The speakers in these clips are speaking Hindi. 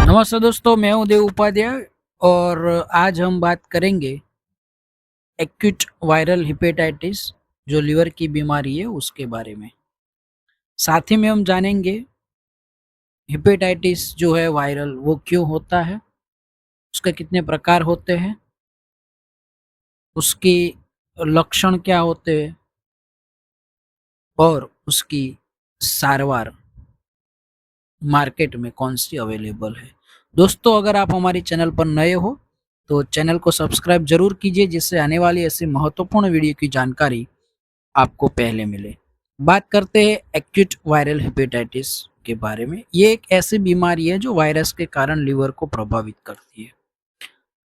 नमस्ते दोस्तों, मैं हूं देव उपाध्याय और आज हम बात करेंगे एक्यूट वायरल हेपेटाइटिस जो लीवर की बीमारी है उसके बारे में। साथ ही में हम जानेंगे हेपेटाइटिस जो है वायरल वो क्यों होता है, उसके कितने प्रकार होते हैं, उसके लक्षण क्या होते हैं और उसकी सारवार मार्केट में कौन सी अवेलेबल है। दोस्तों, अगर आप हमारी चैनल पर नए हो तो चैनल को सब्सक्राइब जरूर कीजिए जिससे आने वाली ऐसी महत्वपूर्ण वीडियो की जानकारी आपको पहले मिले। बात करते हैं एक्यूट वायरल हेपेटाइटिस के बारे में। ये एक ऐसी बीमारी है जो वायरस के कारण लीवर को प्रभावित करती है।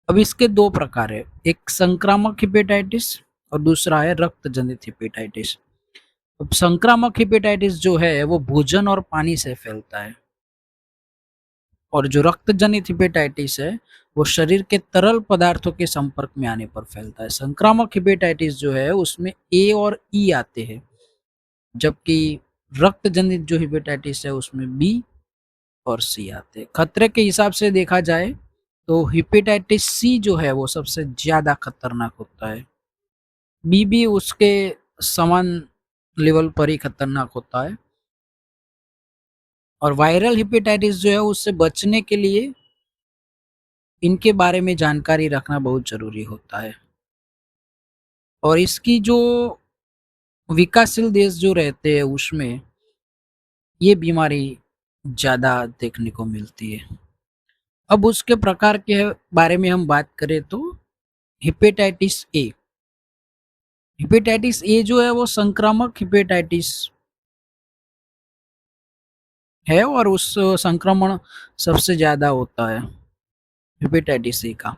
अब इसके दो प्रकार है, एक संक्रामक हेपेटाइटिस और दूसरा है रक्त जनित हेपेटाइटिस। अब संक्रामक हेपेटाइटिस जो है वो भोजन और पानी से फैलता है और जो रक्त जनित हेपेटाइटिस है वो शरीर के तरल पदार्थों के संपर्क में आने पर फैलता है। संक्रामक हेपेटाइटिस जो है उसमें ए और ई आते हैं, जबकि रक्त जनित जो हेपेटाइटिस है उसमें बी और सी आते हैं। खतरे के हिसाब से देखा जाए तो हेपेटाइटिस सी जो है वो सबसे ज्यादा खतरनाक होता है। बी भी उसके समान लेवल पर ही खतरनाक होता है। और वायरल हेपेटाइटिस जो है उससे बचने के लिए इनके बारे में जानकारी रखना बहुत जरूरी होता है। और इसकी जो विकासशील देश जो रहते हैं उसमें ये बीमारी ज्यादा देखने को मिलती है। अब उसके प्रकार के बारे में हम बात करें तो हेपेटाइटिस ए। हेपेटाइटिस ए जो है वो संक्रामक हेपेटाइटिस है और उस संक्रमण सबसे ज्यादा होता है हेपेटाइटिस ए का।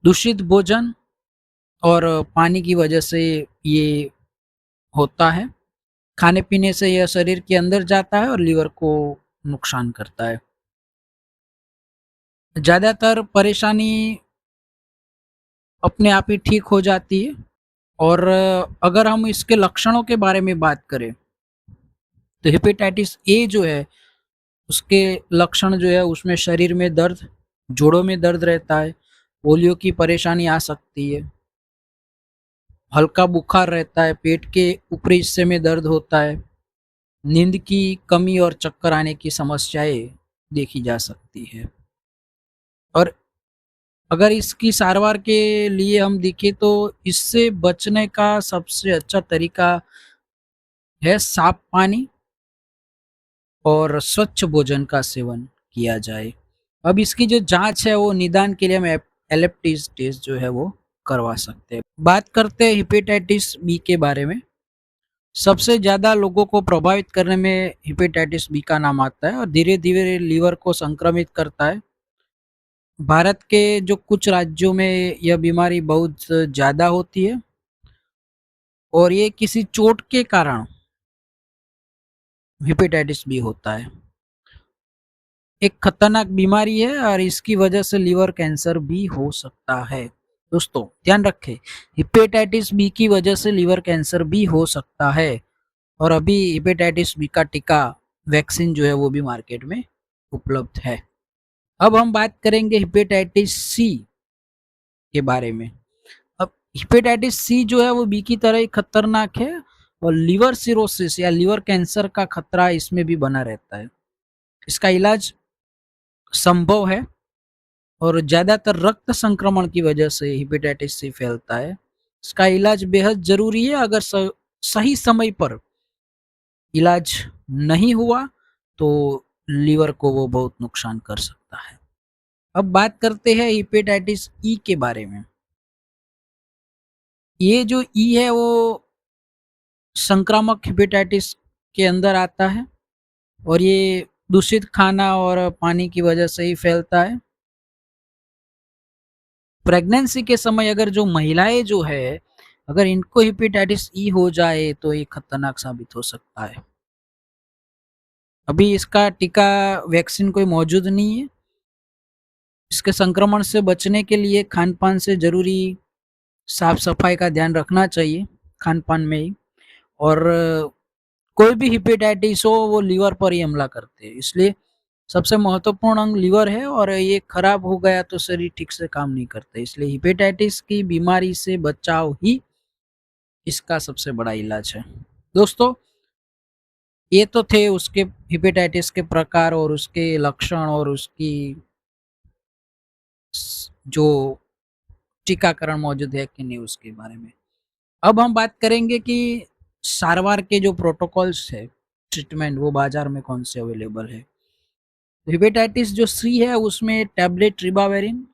दूषित भोजन और पानी की वजह से ये होता है। खाने पीने से यह शरीर के अंदर जाता है और लीवर को नुकसान करता है। ज्यादातर परेशानी अपने आप ही ठीक हो जाती है। और अगर हम इसके लक्षणों के बारे में बात करें तो हेपेटाइटिस ए जो है उसके लक्षण जो है उसमें शरीर में दर्द, जोड़ों में दर्द रहता है, पोलियो की परेशानी आ सकती है, हल्का बुखार रहता है, पेट के ऊपरी हिस्से में दर्द होता है, नींद की कमी और चक्कर आने की समस्याएं देखी जा सकती है। और अगर इसकी सारवार के लिए हम देखें तो इससे बचने का सबसे अच्छा तरीका है साफ पानी और स्वच्छ भोजन का सेवन किया जाए। अब इसकी जो जांच है वो निदान के लिए हम एलिप्टिस टेस्ट जो है वो करवा सकते हैं। बात करते हैं हेपेटाइटिस बी के बारे में। सबसे ज्यादा लोगों को प्रभावित करने में हेपेटाइटिस बी का नाम आता है और धीरे धीरे लीवर को संक्रमित करता है। भारत के जो कुछ राज्यों में यह बीमारी बहुत ज्यादा होती है और ये किसी चोट के कारण हेपेटाइटिस बी होता है। एक खतरनाक बीमारी है और इसकी वजह से लीवर कैंसर भी हो सकता है। दोस्तों ध्यान रखें, हेपेटाइटिस बी की वजह से लीवर कैंसर भी हो सकता है और अभी हेपेटाइटिस बी का टीका, वैक्सीन जो है वो भी मार्केट में उपलब्ध है। अब हम बात करेंगे हेपेटाइटिस सी के बारे में। अब हेपेटाइटिस सी जो है वो बी की तरह ही खतरनाक है और लीवर सिरोसिस या लीवर कैंसर का खतरा इसमें भी बना रहता है। इसका इलाज संभव है और ज्यादातर रक्त संक्रमण की वजह से हेपेटाइटिस सी फैलता है। इसका इलाज बेहद जरूरी है। अगर सही समय पर इलाज नहीं हुआ तो लीवर को वो बहुत नुकसान कर सकता है। अब बात करते हैं हेपेटाइटिस ई के बारे में। ये जो ई है वो संक्रामक हेपेटाइटिस के अंदर आता है और ये दूषित खाना और पानी की वजह से ही फैलता है। प्रेगनेंसी के समय अगर जो महिलाएं जो है अगर इनको हेपेटाइटिस ई हो जाए तो ये खतरनाक साबित हो सकता है। अभी इसका टीका, वैक्सीन कोई मौजूद नहीं है। इसके संक्रमण से बचने के लिए खान पान से जरूरी साफ सफाई का ध्यान रखना चाहिए खान पान में ही। और कोई भी हेपेटाइटिस हो वो लीवर पर ही हमला करते हैं, इसलिए सबसे महत्वपूर्ण अंग लीवर है और ये खराब हो गया तो शरीर ठीक से काम नहीं करता। इसलिए हेपेटाइटिस की बीमारी से बचाव ही इसका सबसे बड़ा इलाज है। दोस्तों, ये तो थे उसके हेपेटाइटिस के प्रकार और उसके लक्षण और उसकी जो टीकाकरण मौजूद है कि नहीं उसके बारे में। अब हम बात करेंगे कि सारवार के जो प्रोटोकॉल्स है, ट्रीटमेंट, वो बाजार में कौन से अवेलेबल है। हेपेटाइटिस जो सी है उसमें टैबलेट रिबाविरिन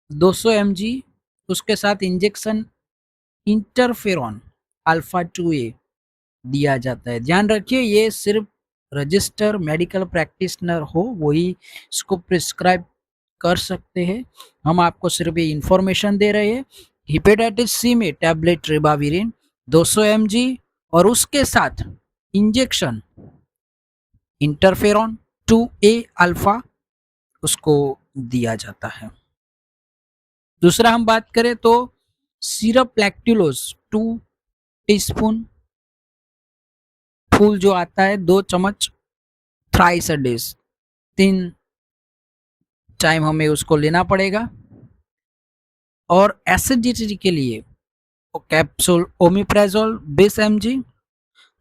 200 mg, उसके साथ इंजेक्शन इंटरफेरॉन अल्फा 2A दिया जाता है। ध्यान रखिए, ये सिर्फ रजिस्टर मेडिकल प्रैक्टिशनर हो वही इसको प्रिस्क्राइब कर सकते हैं। हम आपको सिर्फ ये इंफॉर्मेशन दे रहे हैं। हेपेटाइटिस सी में टैबलेट रिबाविरिन 200 mg और उसके साथ इंजेक्शन इंटरफेरॉन 2A अल्फा उसको दिया जाता है। दूसरा हम बात करें तो सिरप लैक्टुलोज 2 टीस्पून फूल जो आता है 2 चम्मच थ्राइस अ डे, 3 टाइम हमें उसको लेना पड़ेगा। और एसिडिटी के लिए कैप्सूल ओमिप्रेजोल 20 mg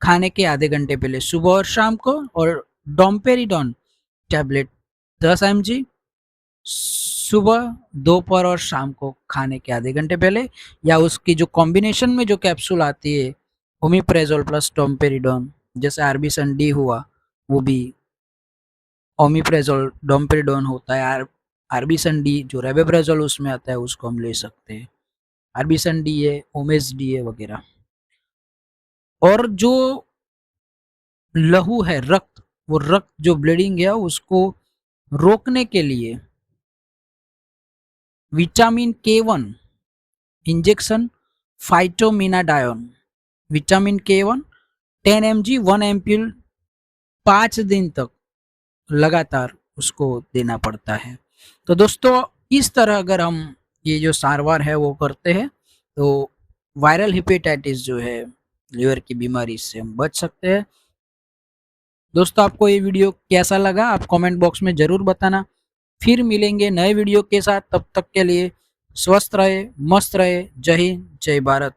खाने के आधे घंटे पहले सुबह और शाम को, और डोम्पेरिडोन टैबलेट 10 mg सुबह, दोपहर और शाम को खाने के आधे घंटे पहले, या उसकी जो कॉम्बिनेशन में जो कैप्सूल आती है ओमिप्रेजोल प्लस डोम्पेरिडोन, जैसे आरबीसन डी हुआ, वो भी ओमिप्रेजोल डोम्पेरिडोन होता है। आरबीसन डी जो रेबेप्रेजोल उसमें आता है उसको हम ले सकते हैं। आरबीसन डी है, ओमेस डी है वगैरह। और जो लहू है, रक्त, वो रक्त जो ब्लीडिंग है उसको रोकने के लिए vitamin K1 injection phytomenadione, vitamin K1 10 mg 1 ampoule 5 दिन तक लगातार उसको देना पड़ता है। तो दोस्तों, इस तरह अगर हम ये जो सारवार है वो करते हैं तो वायरल हेपेटाइटिस जो है लीवर की बीमारी से हम बच सकते हैं। दोस्तों, आपको ये वीडियो कैसा लगा आप कमेंट बॉक्स में ज़रूर बताना। फिर मिलेंगे नए वीडियो के साथ, तब तक के लिए स्वस्थ रहे, मस्त रहे। जय हिंद, जय भारत।